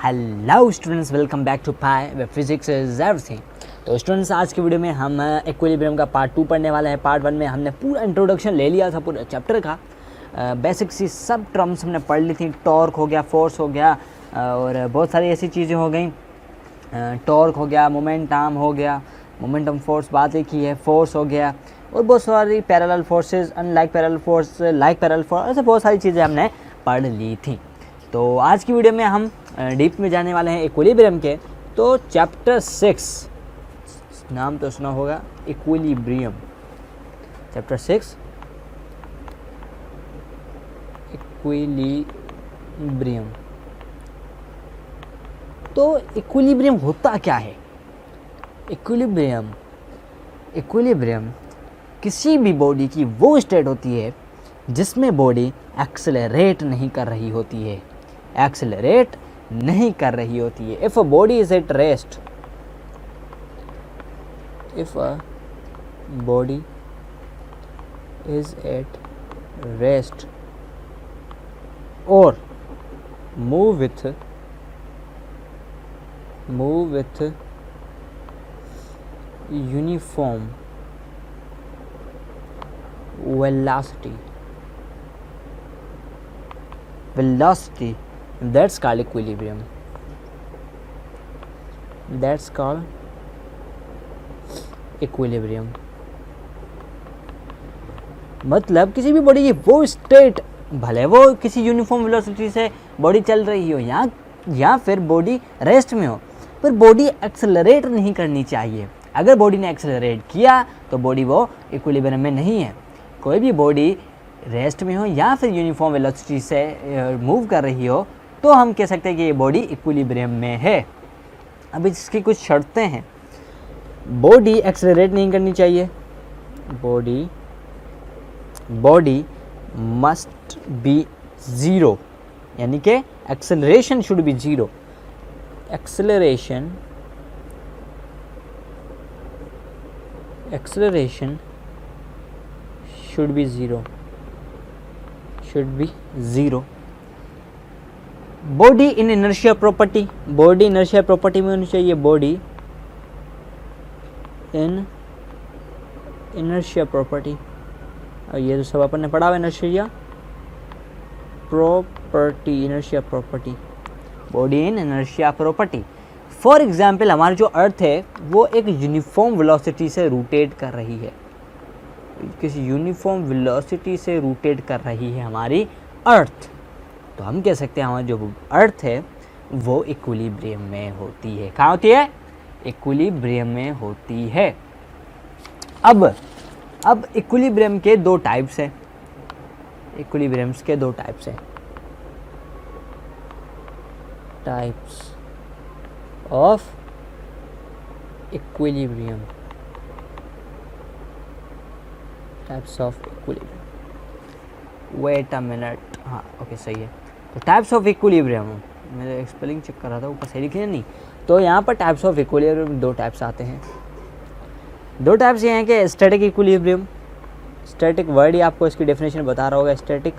Hello students, welcome back to pi web physics is everything. तो students, आज की video में हम इक्विलिब्रियम का पार्ट 2 पढ़ने वाले हैं। पार्ट 1 में हमने पूरा इंट्रोडक्शन ले लिया था पूरे चैप्टर का। बेसिक सी सब टर्म्स हमने पढ़ ली थी। टॉर्क हो गया, फोर्स हो गया और बहुत सारी ऐसी चीज़ें हो गई। टॉर्क हो गया, मोमेंटम हो गया, मोमेंटम फोर्स बात एक ही है, फोर्स हो गया और बहुत सारी parallel forces, unlike parallel force, like parallel force, ऐसे बहुत सारी चीज़ें हमने पढ़ ली थी। तो आज की वीडियो में हम डीप में जाने वाले हैं इक्विलिब्रियम के। तो चैप्टर 6, नाम तो सुना होगा, इक्विलिब्रियम। Chapter 6 equilibrium. तो इक्विलिब्रियम होता क्या है? इक्विलिब्रियम किसी भी बॉडी की वो स्टेट होती है जिसमें बॉडी एक्सेलरेट नहीं कर रही होती है। एक्सेलरेट नहीं कर रही होती है। If a body is at rest, if a body is at rest और move with uniform velocity, that's called equilibrium. That's called equilibrium. मतलब किसी भी बॉडी की वो स्टेट, भले वो किसी यूनिफॉर्म वेलोसिटी से बॉडी चल रही हो या फिर बॉडी रेस्ट में हो, पर बॉडी एक्सेलरेट नहीं करनी चाहिए। अगर बॉडी ने एक्सेलरेट किया तो बॉडी वो इक्विलिब्रियम में नहीं है। कोई भी बॉडी रेस्ट में हो या फिर यूनिफॉर्म वेलोसिटी से मूव कर रही हो तो हम कह सकते हैं कि ये बॉडी इक्विलिब्रियम में है। अब इसकी कुछ शर्तें हैं। बॉडी एक्सेलरेट नहीं करनी चाहिए। बॉडी मस्ट बी ज़ीरो, यानी कि acceleration should be zero. Acceleration should be zero. Body in inertia property. Body inertia property में होनी चाहिए। Body in inertia property, और ये तो सब अपन ने पढ़ा हुआ, inertia property. Body in inertia property. For example, हमारी जो अर्थ है वो एक यूनिफॉर्म वेलोसिटी से रोटेट कर रही है। किसी यूनिफॉर्म वेलोसिटी से रोटेट कर रही है हमारी अर्थ, तो हम कह सकते हैं हमारी जो अर्थ है वो इक्विलिब्रियम में होती है। कहाँ होती है? इक्विलिब्रियम में होती है। अब इक्विलिब्रियम के दो टाइप्स हैं। इक्विलिब्रियम्स के दो टाइप्स हैं। Types of equilibrium. Wait a minute. हाँ, ओके, सही है। तो टाइप्स ऑफ इक्विलिब्रियम, मैं स्पेलिंग चेक कर रहा था, ऊपर सही लिखे नहीं। तो यहाँ पर टाइप्स ऑफ इक्विलिब्रियम दो टाइप्स आते हैं। दो टाइप्स ये हैं कि स्टैटिक इक्विलिब्रियम, स्टैटिक वर्ड ही आपको इसकी डेफिनेशन बता रहा होगा, स्टैटिक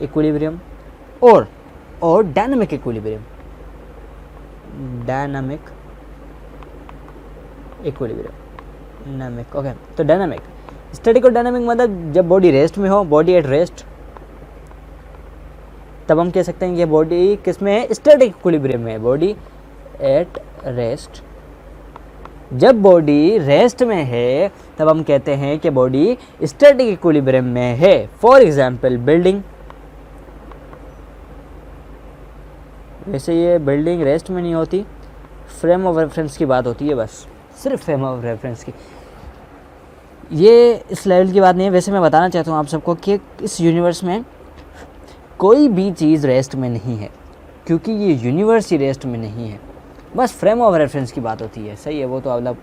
इक्विलिब्रियम, और dynamic equilibrium. Dynamic equilibrium, okay. तो डायनामिक, स्टैटिक और डायनामिक मतलब जब बॉडी रेस्ट में हो, बॉडी एट रेस्ट, तब हम कह सकते हैं कि बॉडी किस में है? स्टैटिक इक्विलिब्रियम में है। बॉडी एट रेस्ट, जब बॉडी रेस्ट में है तब हम कहते हैं कि बॉडी स्टैटिक इक्विलिब्रियम में है। For example, building. वैसे ये बिल्डिंग रेस्ट में नहीं होती, फ्रेम ऑफ रेफरेंस की बात होती है, बस सिर्फ फ्रेम ऑफ रेफरेंस की। ये इस लेवल की बात नहीं है। वैसे मैं बताना चाहता हूँ आप सबको कि इस यूनिवर्स में कोई भी चीज़ रेस्ट में नहीं है, क्योंकि ये यूनिवर्स ही रेस्ट में नहीं है। बस फ्रेम ऑफ रेफरेंस की बात होती है। सही है, वो तो अलग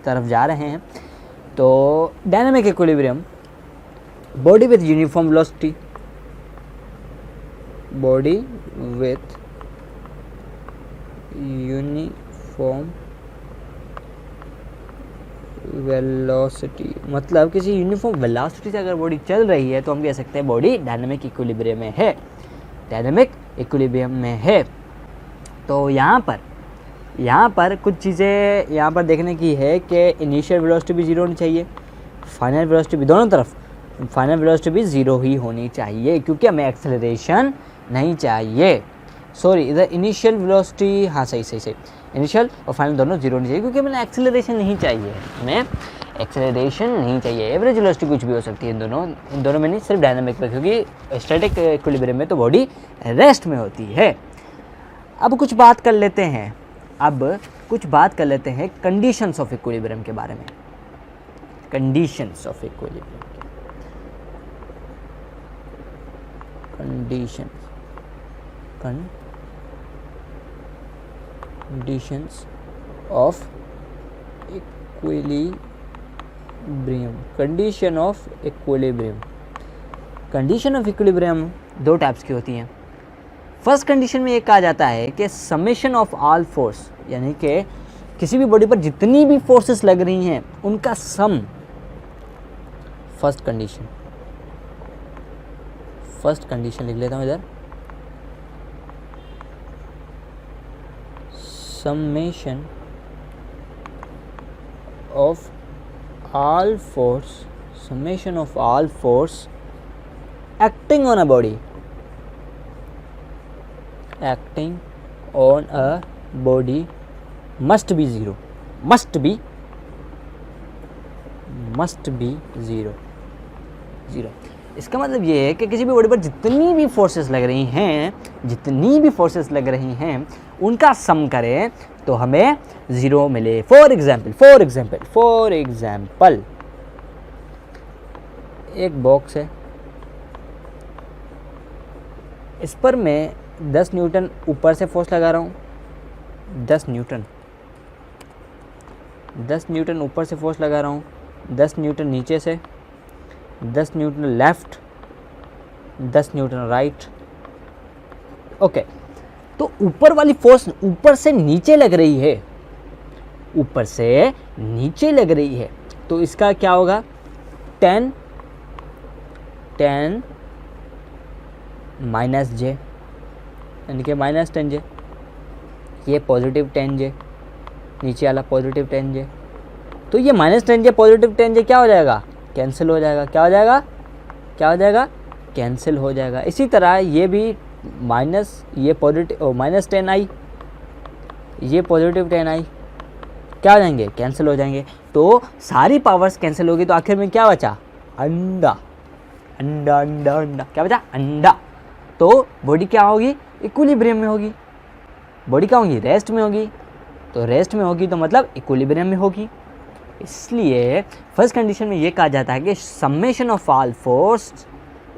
तरफ जा रहे हैं। तो dynamic equilibrium, body with uniform velocity, body with uniform velocity, मतलब किसी यूनिफॉर्म वेलोसिटी से अगर बॉडी चल रही है तो हम कह सकते हैं बॉडी डायनामिक इक्विलिब्रियम में है। डायनामिक इक्विलिब्रियम में है। तो यहाँ पर कुछ चीज़ें यहाँ पर देखने की है कि इनिशियल वेलोसिटी भी ज़ीरो होनी चाहिए, फाइनल वेलोसिटी भी, दोनों तरफ फाइनल वेलोसिटी भी ज़ीरो ही होनी चाहिए, क्योंकि हमें एक्सेलरेशन नहीं चाहिए। सॉरी, इधर इनिशियल वेलोसिटी, हाँ सही, इनिशियल और फाइनल दोनों जीरो होनी चाहिए, क्योंकि हमें एक्सेलरेशन नहीं चाहिए, हमें एक्सेलरेशन नहीं चाहिए। एवरेज वेलोसिटी कुछ भी हो सकती है इन दोनों में नहीं, सिर्फ डायनामिक में, क्योंकि स्टैटिक इक्विलिब्रियम में तो बॉडी रेस्ट में होती है। अब कुछ बात कर लेते हैं कंडीशंस ऑफ इक्विलिब्रियम के बारे में। Conditions of equilibrium, conditions of equilibrium. Condition of equilibrium दो टाइप्स की होती हैं। फर्स्ट कंडीशन में ये कहा जाता है कि समेशन ऑफ ऑल फोर्स, यानी कि किसी भी बॉडी पर जितनी भी फोर्सेस लग रही हैं उनका सम। फर्स्ट कंडीशन लिख लेता हूँ इधर, summation of all force acting on a body must be zero, इसका मतलब ये है कि किसी भी बॉडी पर जितनी भी फोर्सेस लग रही हैं उनका सम करें तो हमें ज़ीरो मिले। फॉर एग्जाम्पल एक बॉक्स है, इस पर मैं 10 न्यूटन ऊपर से फोर्स लगा रहा हूँ, 10 न्यूटन ऊपर से फोर्स लगा रहा हूँ, 10 न्यूटन नीचे से, 10 Newton left, 10 Newton right. Okay, तो ऊपर वाली फोर्स ऊपर से नीचे लग रही है, तो इसका क्या होगा, 10 माइनस जे, यानी कि माइनस 10 जे, ये पॉजिटिव 10 जे, नीचे वाला पॉजिटिव 10 जे, तो ये माइनस 10 जे पॉजिटिव 10 जे क्या हो जाएगा, कैंसिल हो जाएगा। क्या हो जाएगा, कैंसिल हो जाएगा। इसी तरह ये भी ये पॉजिटिव माइनस 10 आई, ये पॉजिटिव 10 आई, क्या हो जाएंगे, कैंसिल हो जाएंगे। तो सारी पावर्स कैंसिल होगी, तो आखिर में क्या बचा, अंडा। क्या बचा, अंडा। तो बॉडी क्या होगी, इक्विलिब्रियम में होगी। बॉडी क्या होगी, रेस्ट में होगी। तो रेस्ट में होगी तो मतलब इक्विलिब्रियम में होगी। इसलिए फर्स्ट कंडीशन में ये कहा जाता है कि summation of all force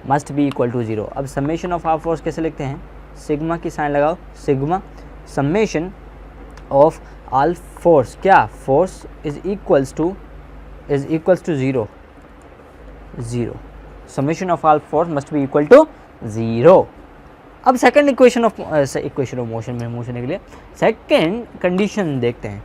must be equal to zero. अब समेशन ऑफ ऑल फोर्स कैसे लिखते हैं, सिग्मा की साइन लगाओ, sigma summation of all force, क्या, force is equals to zero. Summation of all force must be equal to zero. अब second equation of motion में move करने के लिए सेकंड कंडीशन देखते हैं।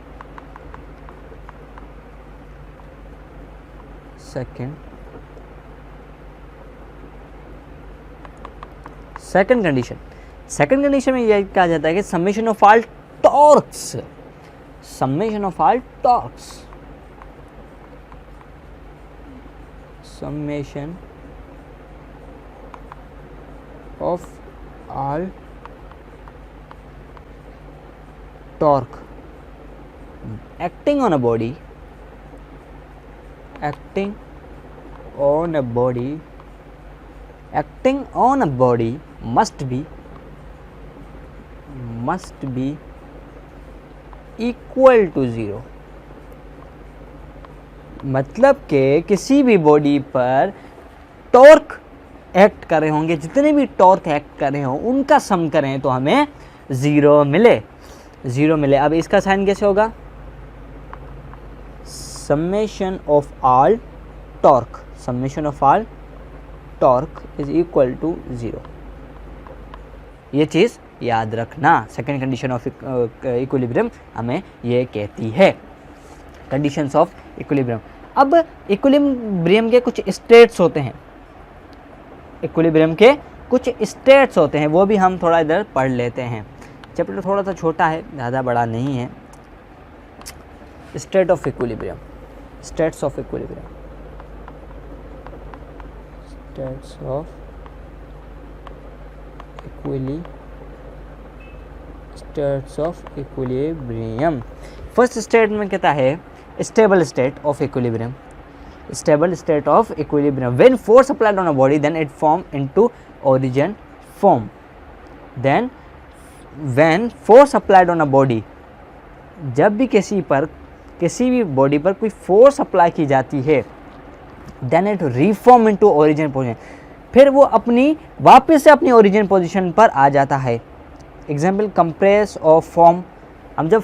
सेकंड कंडीशन में यह कहा जाता है कि summation of all torques, summation of all torque acting on a body must be equal to zero. मतलब कि किसी भी बॉडी पर टॉर्क एक्ट कर रहे होंगे, जितने भी टॉर्क एक्ट कर रहे हों उनका सम करें तो हमें ज़ीरो मिले। अब इसका साइन कैसे होगा, summation of all torque is equal to zero. ये चीज़ याद रखना। सेकेंड कंडीशन ऑफ इक्विलिब्रियम हमें ये कहती है, कंडीशंस ऑफ इक्विलिब्रियम। अब इक्विलिब्रियम के कुछ स्टेट्स होते हैं, वो भी हम थोड़ा इधर पढ़ लेते हैं। चैप्टर थोड़ा सा छोटा है, ज़्यादा बड़ा नहीं है। State of equilibrium, states of equilibrium, states of equilibrium. First state में कहता है stable state of equilibrium, stable state of equilibrium. When force applied on a body, then it form into origin form. Then when force applied on a body, जब भी किसी भी body पर कोई force apply की जाती है, then it reform into origin position, फिर वो वापस से अपनी ओरिजिन पोजीशन पर आ जाता है। एग्जाम्पल कंप्रेस ऑफ फॉर्म, हम जब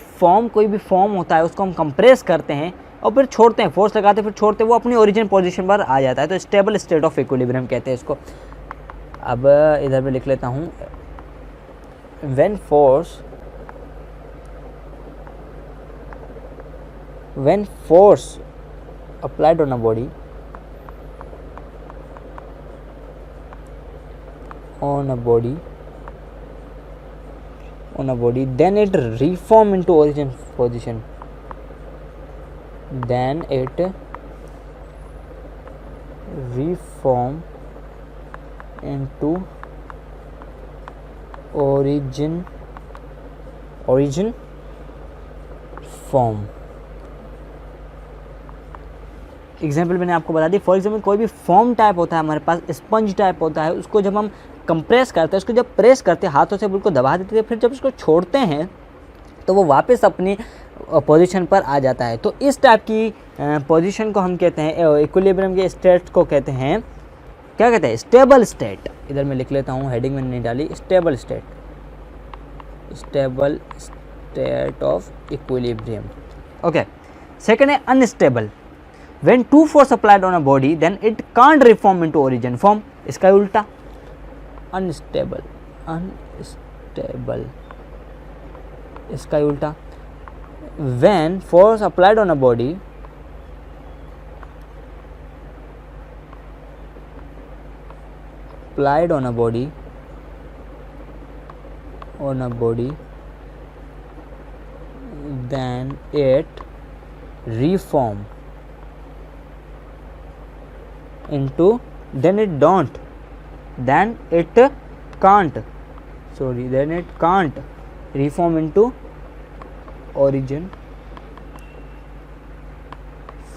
कोई भी फॉर्म होता है उसको हम कंप्रेस करते हैं और फिर छोड़ते हैं, फोर्स लगाते हैं फिर छोड़ते हैं, वो अपनी ओरिजिन पोजीशन पर आ जाता है, तो स्टेबल स्टेट ऑफ इक्विलिब्रियम कहते हैं इसको। अब इधर मैं लिख लेता हूँ, when force applied on a body, then it reform into origin position, then it reform into origin form। Example मैंने आपको बता दी। फॉर एग्जाम्पल कोई भी फॉर्म टाइप होता है हमारे पास, स्पंज टाइप होता है, उसको जब हम कंप्रेस करते हैं, उसको जब प्रेस करते हैं हाथों से बिल्कुल दबा देते हैं, फिर जब उसको छोड़ते हैं तो वो वापस अपनी पोजीशन पर आ जाता है। तो इस टाइप की पोजीशन को हम कहते हैं, इक्विलिब्रियम के स्टेट को कहते हैं, क्या कहते हैं, स्टेबल स्टेट। इधर मैं लिख लेता हूँ, हेडिंग मैंने नहीं डाली, stable state of equilibrium. Okay, second है unstable. When two force applied on a body, then it can't reform into origin form, इसका उल्टा अनस्टेबल, इसका उल्टा। When force applied on a body, then it reform into, then it can't reform into origin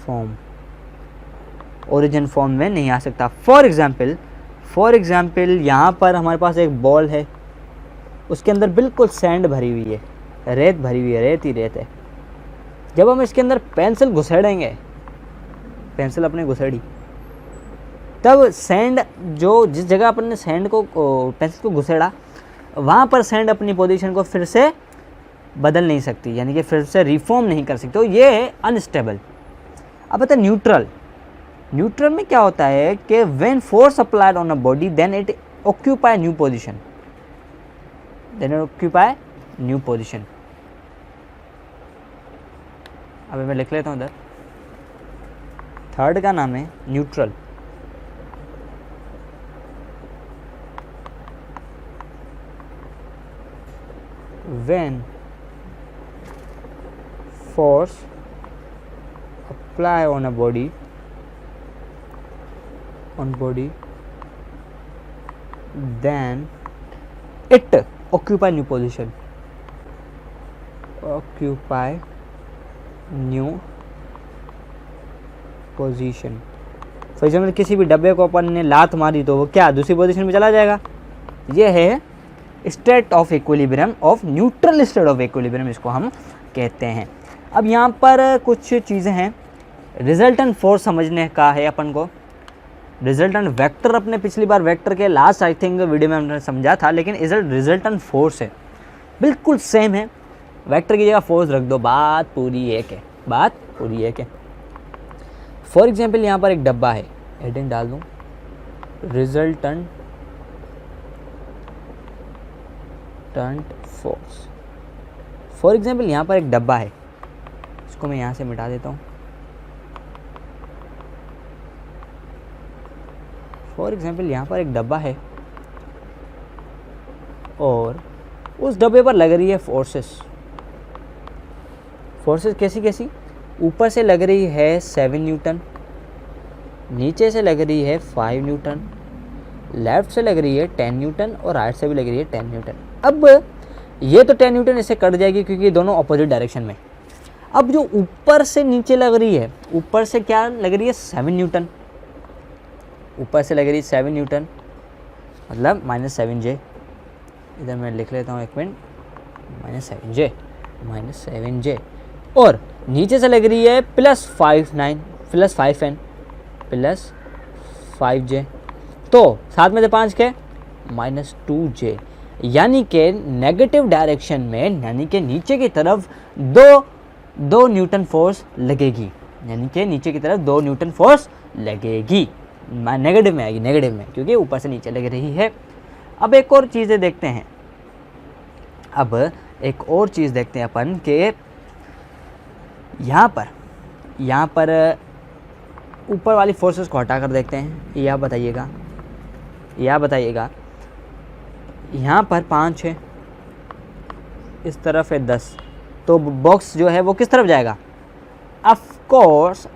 form, में नहीं आ सकता। For example यहाँ पर हमारे पास एक बॉल है, उसके अंदर बिल्कुल सैंड भरी हुई है, रेत भरी हुई है, रेत ही रेत है। जब हम इसके अंदर पेंसिल घुसेड़ेंगे, पेंसिल अपने घुसेड़ी, तब सैंड जिस जगह अपन ने पेंसिल को घुसेड़ा, वहाँ पर सैंड अपनी पोजीशन को फिर से बदल नहीं सकती, यानी कि फिर से रिफॉर्म नहीं कर सकती, तो ये है अनस्टेबल। अब बता न्यूट्रल में क्या होता है कि when force applied on a body, then it occupy new position, अब मैं लिख लेता हूँ इधर। थर्ड का नाम है neutral. When force apply on a body, then it occupy new position, for example किसी भी डब्बे को अपन ने लात मारी तो वो क्या दूसरी पोजीशन में चला जाएगा। ये है state of equilibrium, neutral state of equilibrium इसको हम कहते हैं। अब यहाँ पर कुछ चीज़ें हैं, रिजल्टेंट फोर्स समझने का है अपन को। रिजल्टेंट वेक्टर अपने पिछली बार वेक्टर के लास्ट आई थिंक वीडियो में हमने समझा था, लेकिन रिजल्टेंट फोर्स है बिल्कुल सेम है। वेक्टर की जगह फोर्स रख दो, बात पूरी एक है। फॉर एग्जाम्पल यहाँ पर एक डब्बा है, हेडिंग डाल दूँ, रिजल्टेंट फोर्स। फॉर एग्जाम्पल यहाँ पर एक डब्बा है, इसको मैं यहाँ से मिटा देता हूँ। फॉर एग्जाम्पल यहाँ पर एक डब्बा है और उस डब्बे पर लग रही है फोर्सेस। फोर्सेस कैसी कैसी? ऊपर से लग रही है 7 न्यूटन, नीचे से लग रही है 5 न्यूटन, लेफ़्ट से लग रही है 10 न्यूटन और राइट से भी लग रही है 10 न्यूटन। अब ये तो 10 न्यूटन इससे कट जाएगी क्योंकि ये दोनों ऑपोजिट डायरेक्शन में। अब जो ऊपर से नीचे लग रही है, ऊपर से क्या लग रही है? 7 न्यूटन। ऊपर से लग रही है 7 न्यूटन, मतलब -7J। इधर मैं लिख लेता हूँ, एक मिनट, -7J, -7J। और नीचे से लग रही है +5N, +5J। तो 7 में से 5 के -2J, यानी कि नेगेटिव डायरेक्शन में, यानी कि नीचे की तरफ दो न्यूटन फोर्स लगेगी, यानी कि नीचे की तरफ 2 न्यूटन फोर्स लगेगी। नेगेटिव में आएगी, नेगेटिव में, क्योंकि ऊपर से नीचे लग रही है। अब एक और चीज़ें देखते हैं, अब एक और चीज़ देखते हैं अपन कि यहाँ पर ऊपर वाली फोर्सेस को हटा कर देखते हैं। ये आप बताइएगा, यहाँ पर 5 है, इस तरफ है 10, तो बॉक्स जो है वो किस तरफ जाएगा? ऑफ कोर्स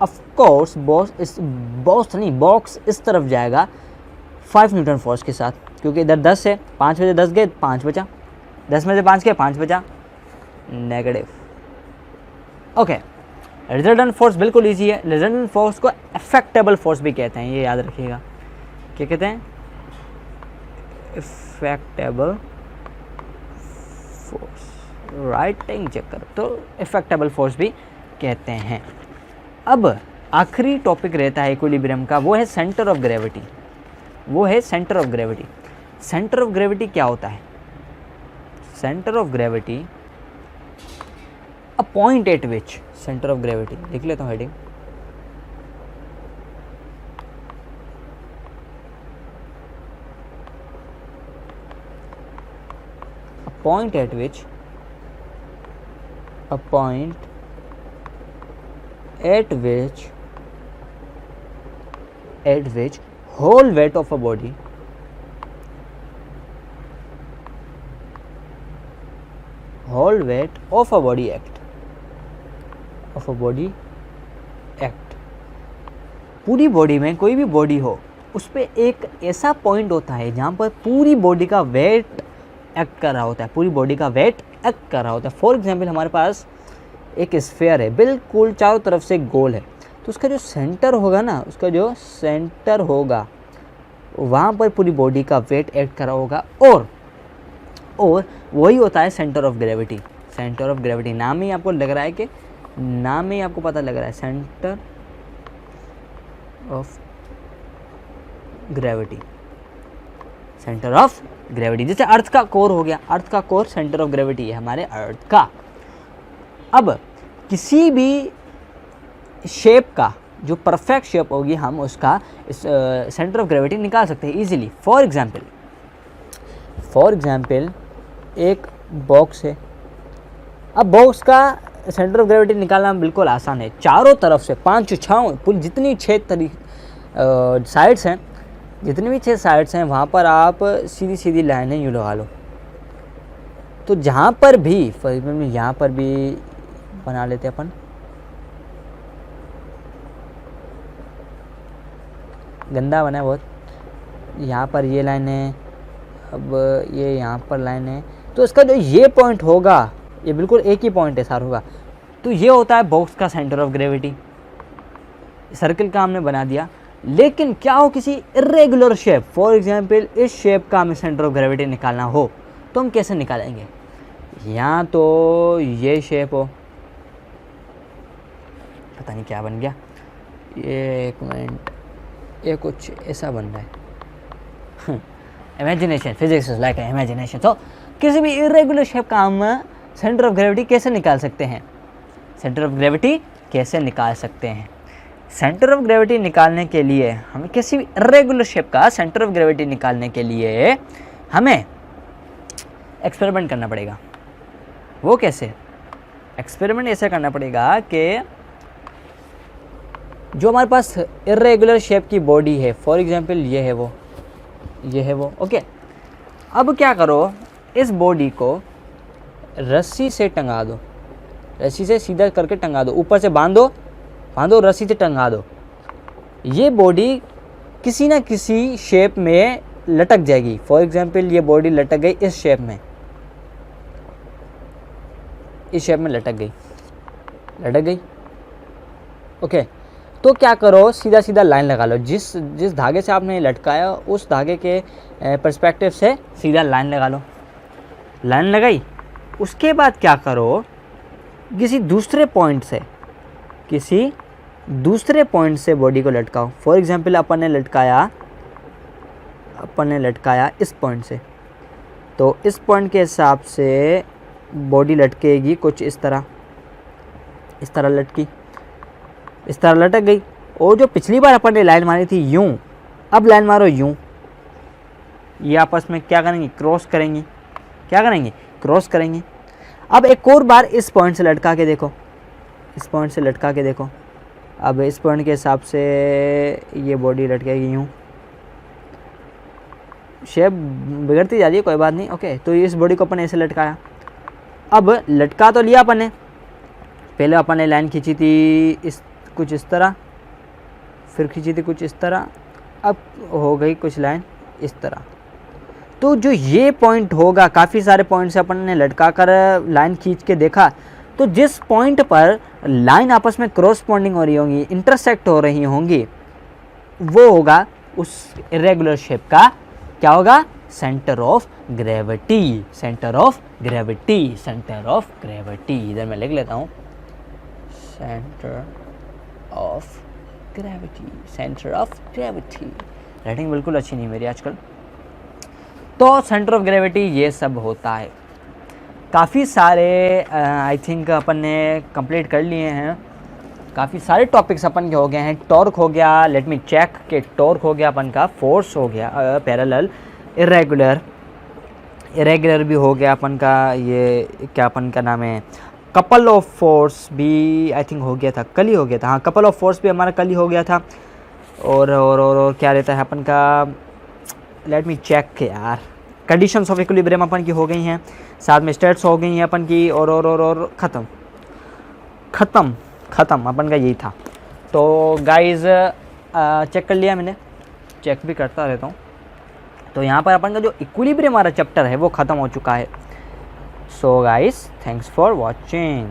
बॉक्स इस तरफ जाएगा 5 न्यूटन फोर्स के साथ, क्योंकि इधर 10 है, 5 में से 10 गए, 5 बचा, 10 में से 5 गए, 5 बचा, नेगेटिव। ओके, रिजल्टेंट फोर्स बिल्कुल ईजी है। रिजल्टेंट फोर्स को इफेक्टेबल फोर्स भी कहते हैं, ये याद रखिएगा। क्या कहते हैं? इफेक्टेबल फोर्स। राइटिंग चेक करो, तो इफेक्टेबल फोर्स भी कहते हैं। अब आखिरी टॉपिक रहता है इक्विलिब्रियम का, वो है centre of gravity. Centre of gravity क्या होता है? Centre of gravity, a point eight which, centre of gravity, लिख लेता हूँ heading, point at which whole weight of a body act। पूरी बॉडी में कोई भी बॉडी हो, उस पर एक ऐसा पॉइंट होता है जहाँ पर पूरी बॉडी का वेट एक्ट कर रहा होता है, फॉर एग्जाम्पल हमारे पास एक स्फीयर है, बिल्कुल चारों तरफ से गोल है, तो उसका जो सेंटर होगा वहाँ पर पूरी बॉडी का वेट एक्ट कर रहा होगा, और वही होता है सेंटर ऑफ ग्रेविटी। नाम ही आपको पता लग रहा है, सेंटर ऑफ ग्रेविटी। जैसे अर्थ का कोर हो गया, अर्थ का कोर सेंटर ऑफ ग्रेविटी है हमारे अर्थ का। अब किसी भी शेप का जो परफेक्ट शेप होगी, हम उसका सेंटर ऑफ ग्रेविटी निकाल सकते हैं इजीली। फॉर एग्जाम्पल एक बॉक्स है। अब बॉक्स का सेंटर ऑफ ग्रेविटी निकालना बिल्कुल आसान है। चारों तरफ से 5-6 जितनी 6 साइड्स हैं, जितनी भी 6 साइड्स हैं, वहाँ पर आप सीधी लाइनें यूँ लगा लो। तो जहाँ पर भी, फॉर एग्जाम्पल यहाँ पर भी बना लेते हैं अपन, गंदा बना है बहुत, यहाँ पर ये लाइन है, अब ये यहाँ पर लाइन है, तो इसका जो ये पॉइंट होगा, ये बिल्कुल एक ही पॉइंट है सारों का, तो ये होता है बॉक्स का सेंटर ऑफ ग्रेविटी। सर्कल का हमने बना दिया, लेकिन क्या हो किसी इरेगुलर शेप, फॉर एग्जांपल इस शेप का हमें सेंटर ऑफ ग्रेविटी निकालना हो, तो हम कैसे निकालेंगे? यहाँ तो ये शेप हो, पता नहीं क्या बन गया, ये एक मिनट, ये कुछ ऐसा बन रहा है। Imagination, physics is like imagination. तो किसी भी इरेगुलर शेप का हम सेंटर ऑफ ग्रेविटी कैसे निकाल सकते हैं? सेंटर ऑफ ग्रेविटी निकालने के लिए हमें किसी भी इरेगुलर शेप का सेंटर ऑफ ग्रेविटी निकालने के लिए हमें एक्सपेरिमेंट करना पड़ेगा। वो कैसे? एक्सपेरिमेंट ऐसे करना पड़ेगा कि जो हमारे पास इरेगुलर शेप की बॉडी है, फॉर एग्जांपल ये है वो, ओके। अब क्या करो, इस बॉडी को रस्सी से टंगा दो, रस्सी से सीधा करके टंगा दो, ऊपर से बांधो, रस्सी से टंगा दो, ये बॉडी किसी ना किसी शेप में लटक जाएगी। फॉर एग्जांपल ये बॉडी लटक गई इस शेप में, इस शेप में लटक गई। ओके, तो क्या करो, सीधा सीधा लाइन लगा लो, जिस धागे से आपने लटकाया उस धागे के पर्सपेक्टिव से सीधा लाइन लगा लो। लाइन लगाई, उसके बाद क्या करो, किसी दूसरे पॉइंट से बॉडी को लटकाओ। फॉर एग्जांपल अपन ने लटकाया इस पॉइंट से, तो इस पॉइंट के हिसाब से बॉडी लटकेगी कुछ इस तरह लटकी, इस तरह लटक गई। और जो पिछली बार अपन ने लाइन मारी थी यूं, अब लाइन मारो यूं, ये आपस में क्या करेंगी, क्रॉस करेंगी। अब एक और बार इस पॉइंट से लटका के देखो, अब इस पॉइंट के हिसाब से ये बॉडी लटकेगी यूं, शेप बिगड़ती जा रही है, कोई बात नहीं। ओके, तो इस बॉडी को अपन ऐसे लटकाया। अब लटका तो लिया अपन ने, पहले अपन ने लाइन खींची थी कुछ इस तरह, फिर खींची थी कुछ इस तरह, अब हो गई कुछ लाइन इस तरह। तो जो ये पॉइंट होगा, काफ़ी सारे पॉइंट से अपन ने लटका कर लाइन खींच के देखा, तो जिस पॉइंट पर लाइन आपस में क्रॉसपॉन्डिंग हो रही होंगी, इंटरसेक्ट हो रही होंगी, वो होगा उस इरेगुलर शेप का क्या होगा, सेंटर ऑफ ग्रेविटी। इधर मैं लिख लेता हूँ, सेंटर ऑफ ग्रेविटी। राइटिंग बिल्कुल अच्छी नहीं मेरी आजकल। तो सेंटर ऑफ ग्रेविटी ये सब होता है। काफ़ी सारे आई थिंक अपन ने कंप्लीट कर लिए हैं, काफ़ी सारे टॉपिक्स अपन के हो गए हैं। टॉर्क हो गया, लेट मी चेक के टॉर्क हो गया अपन का, फोर्स हो गया पैरेलल, इरेगुलर भी हो गया अपन का, ये क्या अपन का नाम है, कपल ऑफ फोर्स भी आई थिंक हो गया था, कल ही हो गया था। हाँ, कपल ऑफ फोर्स भी हमारा कल ही हो गया था। और क्या रहता है अपन का, लेट मी चेक के यार, कंडीशंस ऑफ इक्विलिब्रियम अपन की हो गई हैं, साथ में स्टेट्स हो गई हैं अपन की, और ख़त्म अपन का यही था। तो गाइज़ चेक कर लिया मैंने, चेक भी करता रहता हूँ। तो यहाँ पर अपन का जो इक्विलिब्रियम हमारा चैप्टर है वो ख़त्म हो चुका है। So guys, thanks for watching.